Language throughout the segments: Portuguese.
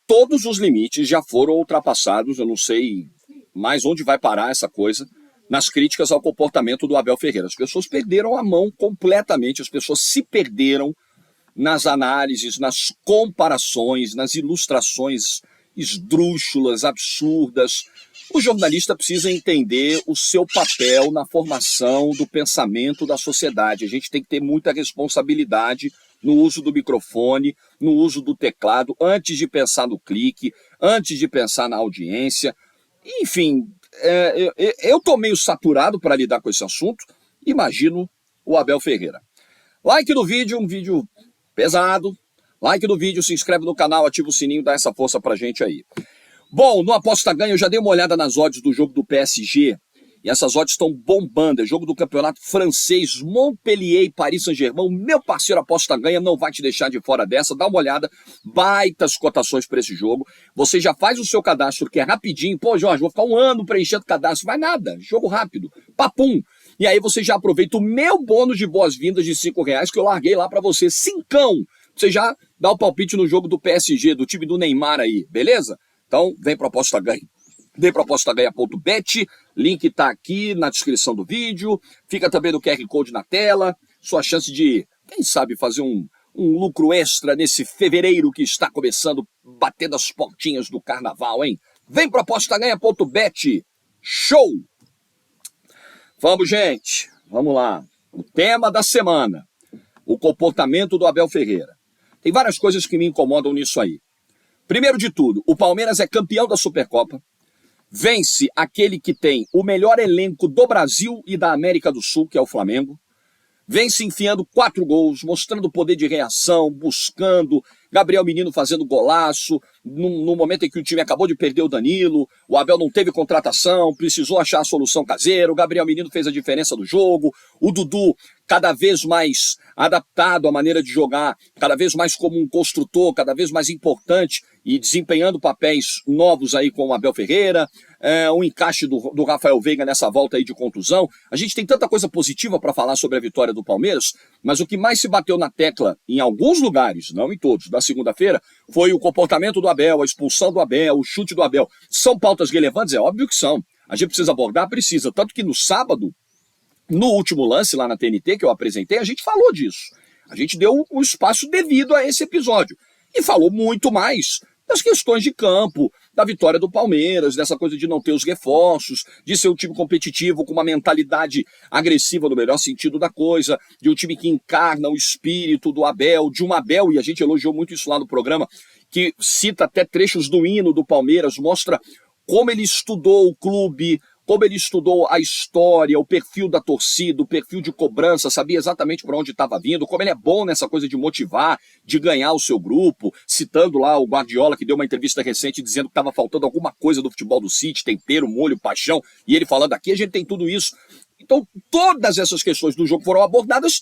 todos os limites já foram ultrapassados, eu não sei mais onde vai parar essa coisa, nas críticas ao comportamento do Abel Ferreira. As pessoas perderam a mão completamente, as pessoas se perderam nas análises, nas comparações, nas ilustrações esdrúxulas, absurdas. O jornalista precisa entender o seu papel na formação do pensamento da sociedade. A gente tem que ter muita responsabilidade no uso do microfone, no uso do teclado, antes de pensar no clique, antes de pensar na audiência. Enfim, eu estou meio saturado para lidar com esse assunto. Imagino o Abel Ferreira. Like no vídeo, um vídeo pesado. Like no vídeo, se inscreve no canal, ativa o sininho, dá essa força pra gente aí. Bom, no Aposta Ganha eu já dei uma olhada nas odds do jogo do PSG. E essas odds estão bombando. É jogo do campeonato francês, Montpellier e Paris Saint-Germain. Meu parceiro Aposta Ganha não vai te deixar de fora dessa. Dá uma olhada, baitas cotações para esse jogo. Você já faz o seu cadastro, que é rapidinho. Pô, Jorge, vou ficar um ano preenchendo cadastro. Vai nada, jogo rápido. Papum. E aí você já aproveita o meu bônus de boas-vindas de R$5 que eu larguei lá para você. Cincão. Você já dá o palpite no jogo do PSG, do time do Neymar aí, beleza? Então, vem para Aposta Ganha. Vem para apostaganha.bet, link tá aqui na descrição do vídeo, fica também no QR Code na tela, sua chance de, quem sabe, fazer um lucro extra nesse fevereiro que está começando, batendo as portinhas do carnaval, hein? Vem para apostaganha.bet, show! Vamos, gente, vamos lá. O tema da semana, o comportamento do Abel Ferreira. Tem várias coisas que me incomodam nisso aí. Primeiro de tudo, o Palmeiras é campeão da Supercopa, vence aquele que tem o melhor elenco do Brasil e da América do Sul, que é o Flamengo. Vence enfiando 4 gols, mostrando poder de reação, buscando. Gabriel Menino fazendo golaço. No momento em que o time acabou de perder o Danilo, o Abel não teve contratação, precisou achar a solução caseira. O Gabriel Menino fez a diferença do jogo. O Dudu cada vez mais adaptado à maneira de jogar, cada vez mais como um construtor, cada vez mais importante e desempenhando papéis novos aí com o Abel Ferreira. O encaixe do Rafael Veiga nessa volta aí de contusão. A gente tem tanta coisa positiva para falar sobre a vitória do Palmeiras, mas o que mais se bateu na tecla em alguns lugares, não em todos, da segunda-feira, foi o comportamento do Abel, a expulsão do Abel, o chute do Abel. São pautas relevantes? É óbvio que são. A gente precisa abordar? Precisa. Tanto que no sábado, no último lance lá na TNT que eu apresentei, a gente falou disso. A gente deu o espaço devido a esse episódio. E falou muito mais das questões de campo, da vitória do Palmeiras, dessa coisa de não ter os reforços, de ser um time competitivo com uma mentalidade agressiva no melhor sentido da coisa, de um time que encarna o espírito do Abel, de um Abel, e a gente elogiou muito isso lá no programa, que cita até trechos do hino do Palmeiras, mostra como ele estudou o clube, como ele estudou a história, o perfil da torcida, o perfil de cobrança, sabia exatamente para onde estava vindo, como ele é bom nessa coisa de motivar, de ganhar o seu grupo, citando lá o Guardiola, que deu uma entrevista recente dizendo que estava faltando alguma coisa do futebol do City, tempero, molho, paixão, e ele falando aqui, a gente tem tudo isso. Então, todas essas questões do jogo foram abordadas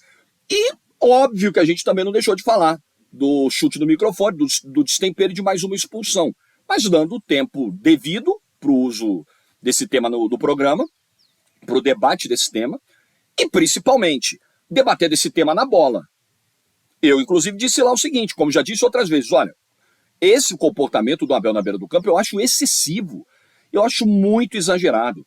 e, óbvio que a gente também não deixou de falar do chute no microfone, do destempero e de mais uma expulsão, mas dando o tempo devido para o uso desse tema do programa, para o debate desse tema, e principalmente debater desse tema na bola. Eu, inclusive, disse lá o seguinte, como já disse outras vezes, olha, esse comportamento do Abel na beira do campo eu acho excessivo, eu acho muito exagerado.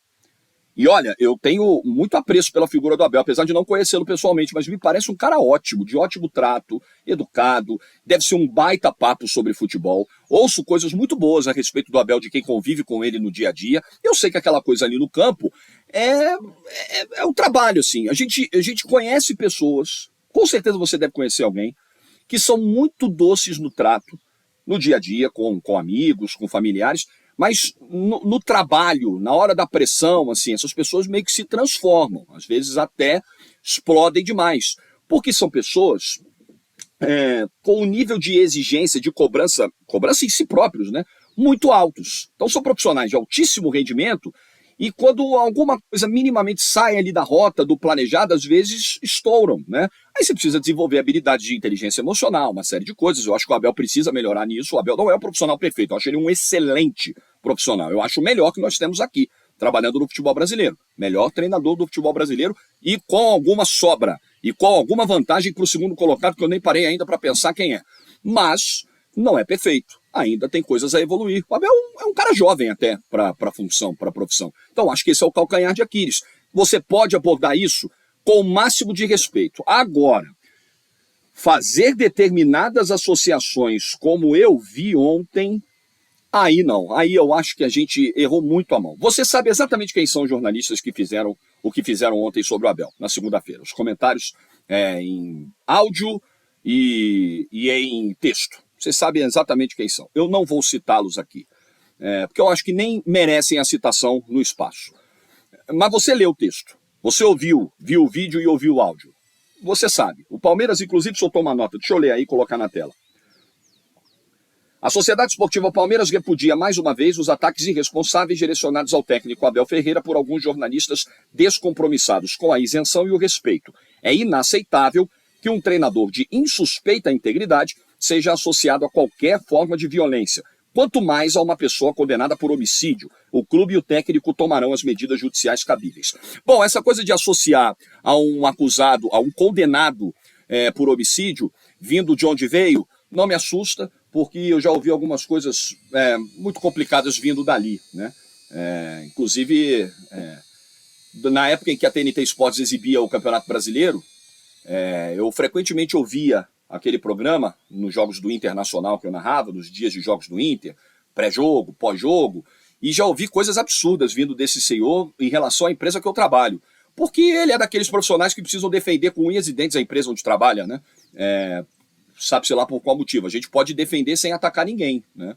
E olha, eu tenho muito apreço pela figura do Abel, apesar de não conhecê-lo pessoalmente, mas me parece um cara ótimo, de ótimo trato, educado, deve ser um baita papo sobre futebol. Ouço coisas muito boas a respeito do Abel, de quem convive com ele no dia a dia. Eu sei que aquela coisa ali no campo é um trabalho, assim. A gente conhece pessoas, com certeza você deve conhecer alguém, que são muito doces no trato, no dia a dia, com amigos, com familiares, mas no trabalho, na hora da pressão, assim, essas pessoas meio que se transformam, às vezes até explodem demais, porque são pessoas com um nível de exigência, de cobrança em si próprios, né, muito altos. Então são profissionais de altíssimo rendimento e quando alguma coisa minimamente sai ali da rota, do planejado, às vezes estouram, né? Aí você precisa desenvolver habilidades de inteligência emocional, uma série de coisas. Eu acho que o Abel precisa melhorar nisso. O Abel não é um profissional perfeito, eu acho ele um excelente profissional. Eu acho o melhor que nós temos aqui, trabalhando no futebol brasileiro. Melhor treinador do futebol brasileiro e com alguma sobra, e com alguma vantagem para o segundo colocado, que eu nem parei ainda para pensar quem é. Mas não é perfeito. Ainda tem coisas a evoluir. O Abel é um cara jovem até para a função, para a profissão. Então, acho que esse é o calcanhar de Aquiles. Você pode abordar isso com o máximo de respeito. Agora, fazer determinadas associações como eu vi ontem, aí não. Aí eu acho que a gente errou muito a mão. Você sabe exatamente quem são os jornalistas que fizeram o que fizeram ontem sobre o Abel, na segunda-feira. Os comentários em áudio e em texto. Vocês sabem exatamente quem são. Eu não vou citá-los aqui, porque eu acho que nem merecem a citação no espaço. Mas você leu o texto, você viu o vídeo e ouviu o áudio. Você sabe. O Palmeiras, inclusive, soltou uma nota. Deixa eu ler aí e colocar na tela. A Sociedade Esportiva Palmeiras repudia mais uma vez os ataques irresponsáveis direcionados ao técnico Abel Ferreira por alguns jornalistas descompromissados com a isenção e o respeito. É inaceitável que um treinador de insuspeita integridade seja associado a qualquer forma de violência, quanto mais a uma pessoa condenada por homicídio. O clube e o técnico tomarão as medidas judiciais cabíveis. Bom, essa coisa de associar a um acusado, a um condenado por homicídio, vindo de onde veio, não me assusta, porque eu já ouvi algumas coisas muito complicadas vindo dali, né? Inclusive, na época em que a TNT Sports exibia o Campeonato Brasileiro, eu frequentemente ouvia aquele programa nos jogos do Internacional que eu narrava, nos dias de jogos do Inter, pré-jogo, pós-jogo, e já ouvi coisas absurdas vindo desse senhor em relação à empresa que eu trabalho. Porque ele é daqueles profissionais que precisam defender com unhas e dentes a empresa onde trabalha, né? Sabe-se lá por qual motivo. A gente pode defender sem atacar ninguém, né?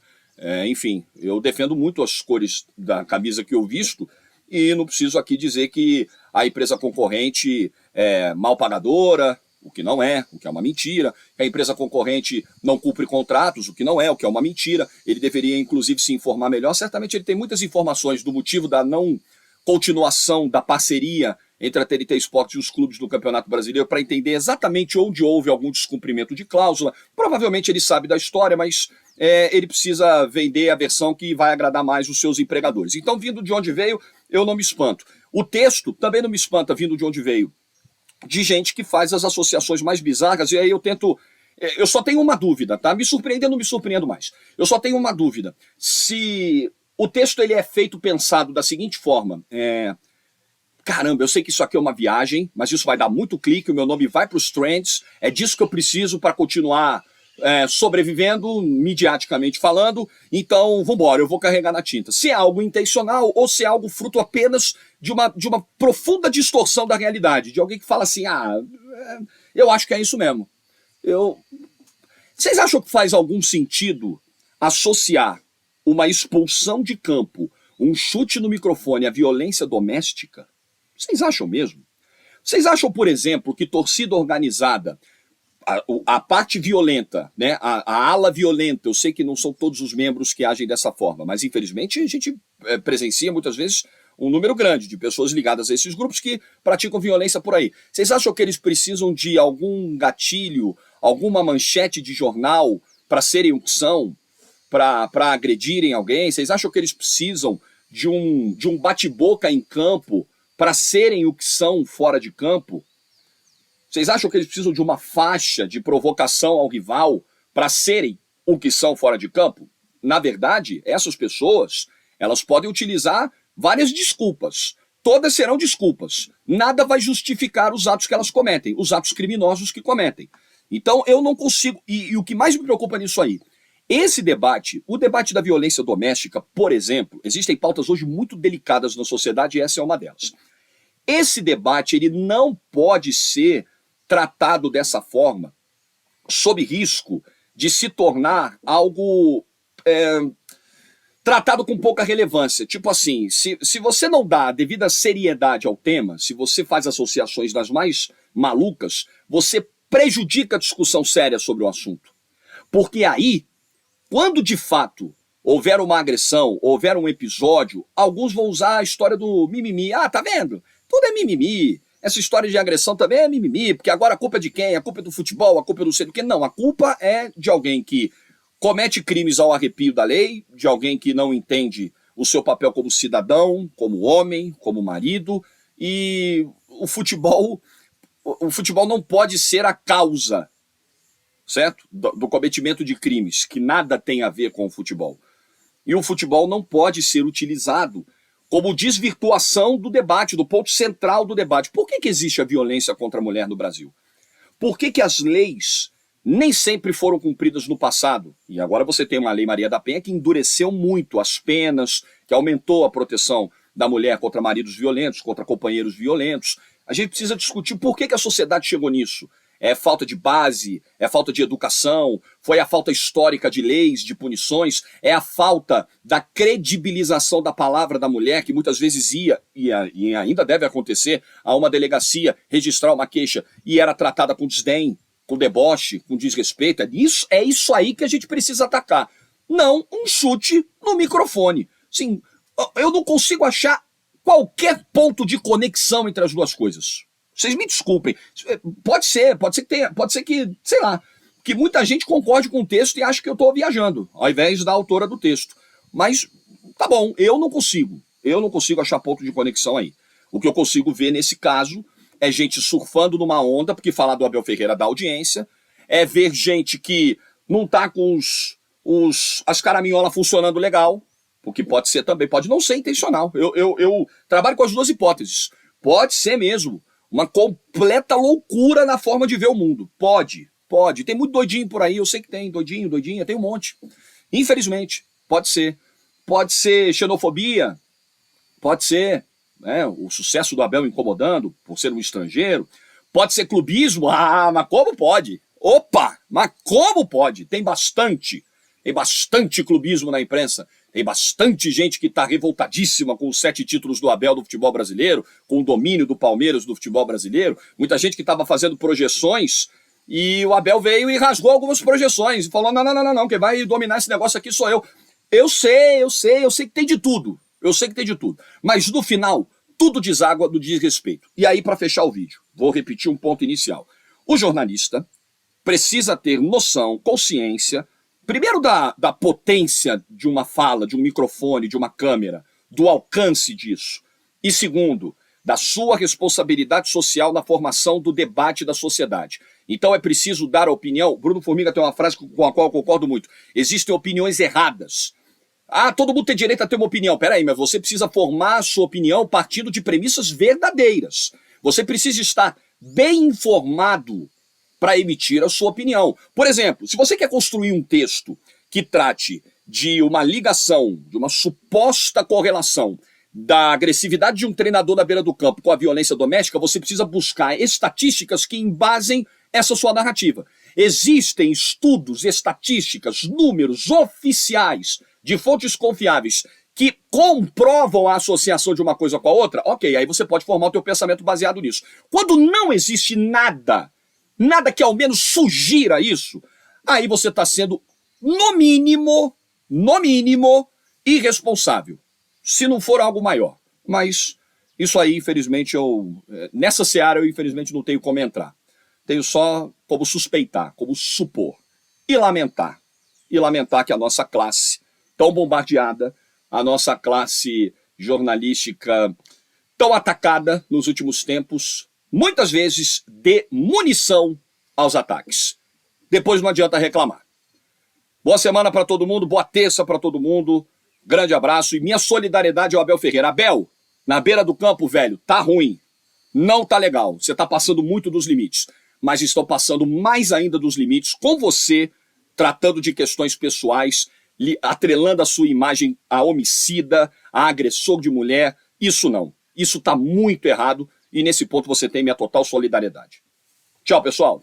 Enfim, eu defendo muito as cores da camisa que eu visto e não preciso aqui dizer que a empresa concorrente é mal pagadora, o que não é, o que é uma mentira, que a empresa concorrente não cumpre contratos, o que não é, o que é uma mentira. Ele deveria, inclusive, se informar melhor. Certamente ele tem muitas informações do motivo da não continuação da parceria entre a TNT Sports e os clubes do Campeonato Brasileiro para entender exatamente onde houve algum descumprimento de cláusula. Provavelmente ele sabe da história, mas ele precisa vender a versão que vai agradar mais os seus empregadores. Então, vindo de onde veio, eu não me espanto. O texto também não me espanta, vindo de onde veio, de gente que faz as associações mais bizarras, e aí eu tento... Eu só tenho uma dúvida, tá? Me surpreender, eu não me surpreendo mais. Eu só tenho uma dúvida. Se o texto ele é feito pensado da seguinte forma... Caramba, eu sei que isso aqui é uma viagem, mas isso vai dar muito clique, o meu nome vai para os trends, é disso que eu preciso para continuar sobrevivendo, midiaticamente falando, então vambora, eu vou carregar na tinta. Se é algo intencional ou se é algo fruto apenas de uma profunda distorção da realidade, de alguém que fala assim, eu acho que é isso mesmo. Vocês acham que faz algum sentido associar uma expulsão de campo, um chute no microfone à violência doméstica? Vocês acham mesmo? Vocês acham, por exemplo, que torcida organizada, a parte violenta, né, a ala violenta, eu sei que não são todos os membros que agem dessa forma, mas infelizmente a gente presencia muitas vezes um número grande de pessoas ligadas a esses grupos que praticam violência por aí. Vocês acham que eles precisam de algum gatilho, alguma manchete de jornal para serem o que são, para agredirem alguém? Vocês acham que eles precisam de um bate-boca em campo para serem o que são fora de campo? Vocês acham que eles precisam de uma faixa de provocação ao rival para serem o que são fora de campo? Na verdade, essas pessoas, elas podem utilizar várias desculpas. Todas serão desculpas. Nada vai justificar os atos que elas cometem, os atos criminosos que cometem. Então, eu não consigo... E o que mais me preocupa nisso aí, esse debate, o debate da violência doméstica, por exemplo, existem pautas hoje muito delicadas na sociedade e essa é uma delas. Esse debate ele não pode ser tratado dessa forma, sob risco de se tornar algo tratado com pouca relevância. Tipo assim, se você não dá a devida seriedade ao tema, se você faz associações das mais malucas, você prejudica a discussão séria sobre o assunto. Porque aí, quando de fato houver uma agressão, houver um episódio, alguns vão usar a história do mimimi. Tá vendo? Tudo é mimimi. Essa história de agressão também é mimimi, porque agora a culpa é de quem? A culpa é do futebol, a culpa é do sei do quê? Não, a culpa é de alguém que comete crimes ao arrepio da lei, de alguém que não entende o seu papel como cidadão, como homem, como marido, e o futebol não pode ser a causa certo? Do cometimento de crimes que nada tem a ver com o futebol. E o futebol não pode ser utilizado como desvirtuação do debate, do ponto central do debate. Por que existe a violência contra a mulher no Brasil? Por que as leis nem sempre foram cumpridas no passado? E agora você tem uma lei Maria da Penha que endureceu muito as penas, que aumentou a proteção da mulher contra maridos violentos, contra companheiros violentos. A gente precisa discutir por que a sociedade chegou nisso. É falta de base, é falta de educação, foi a falta histórica de leis, de punições, é a falta da credibilização da palavra da mulher, que muitas vezes ia, e ainda deve acontecer, a uma delegacia registrar uma queixa e era tratada com desdém, com deboche, com desrespeito. É isso aí que a gente precisa atacar. Não um chute no microfone. Sim, eu não consigo achar qualquer ponto de conexão entre as duas coisas. Vocês me desculpem. Pode ser que tenha, pode ser que, sei lá, que muita gente concorde com o texto e ache que eu estou viajando, ao invés da autora do texto. Mas, tá bom, eu não consigo achar ponto de conexão aí. O que eu consigo ver nesse caso é gente surfando numa onda, porque falar do Abel Ferreira dá audiência, é ver gente que não tá com as caraminholas funcionando legal, porque pode ser também, pode não ser intencional. Eu trabalho com as duas hipóteses. Pode ser mesmo uma completa loucura na forma de ver o mundo. Pode. Tem muito doidinho por aí, eu sei que tem doidinha, tem um monte. Infelizmente, pode ser. Pode ser xenofobia, pode ser, né, o sucesso do Abel incomodando por ser um estrangeiro. Pode ser clubismo, mas como pode? Opa, mas como pode? Tem bastante clubismo na imprensa. Tem bastante gente que está revoltadíssima com os 7 títulos do Abel do futebol brasileiro, com o domínio do Palmeiras do futebol brasileiro. Muita gente que estava fazendo projeções e o Abel veio e rasgou algumas projeções e falou, não, quem vai dominar esse negócio aqui sou eu. Eu sei que tem de tudo. Mas no final, tudo deságua do desrespeito. E aí, para fechar o vídeo, vou repetir um ponto inicial. O jornalista precisa ter noção, consciência, primeiro da potência de uma fala, de um microfone, de uma câmera, do alcance disso. E segundo, da sua responsabilidade social na formação do debate da sociedade. Então é preciso dar a opinião. Bruno Formiga tem uma frase com a qual eu concordo muito. Existem opiniões erradas. Todo mundo tem direito a ter uma opinião. Peraí, mas você precisa formar a sua opinião partindo de premissas verdadeiras. Você precisa estar bem informado para emitir a sua opinião. Por exemplo, se você quer construir um texto que trate de uma ligação, de uma suposta correlação da agressividade de um treinador na beira do campo com a violência doméstica, você precisa buscar estatísticas que embasem essa sua narrativa. Existem estudos, estatísticas, números oficiais de fontes confiáveis que comprovam a associação de uma coisa com a outra. Ok, aí você pode formar o teu pensamento baseado nisso. Quando não existe nada que ao menos sugira isso, aí você está sendo, no mínimo, irresponsável. Se não for algo maior. Mas isso aí, infelizmente, nessa seara eu infelizmente não tenho como entrar. Tenho só como suspeitar, como supor. E lamentar. Que a nossa classe tão bombardeada, a nossa classe jornalística tão atacada nos últimos tempos, muitas vezes dê munição aos ataques. Depois não adianta reclamar. Boa semana para todo mundo, boa terça para todo mundo. Grande abraço e minha solidariedade ao Abel Ferreira. Abel, na beira do campo, velho, tá ruim. Não tá legal. Você tá passando muito dos limites. Mas estão passando mais ainda dos limites com você, tratando de questões pessoais, atrelando a sua imagem a homicida, a agressor de mulher. Isso não. Isso tá muito errado. E nesse ponto você tem minha total solidariedade. Tchau, pessoal.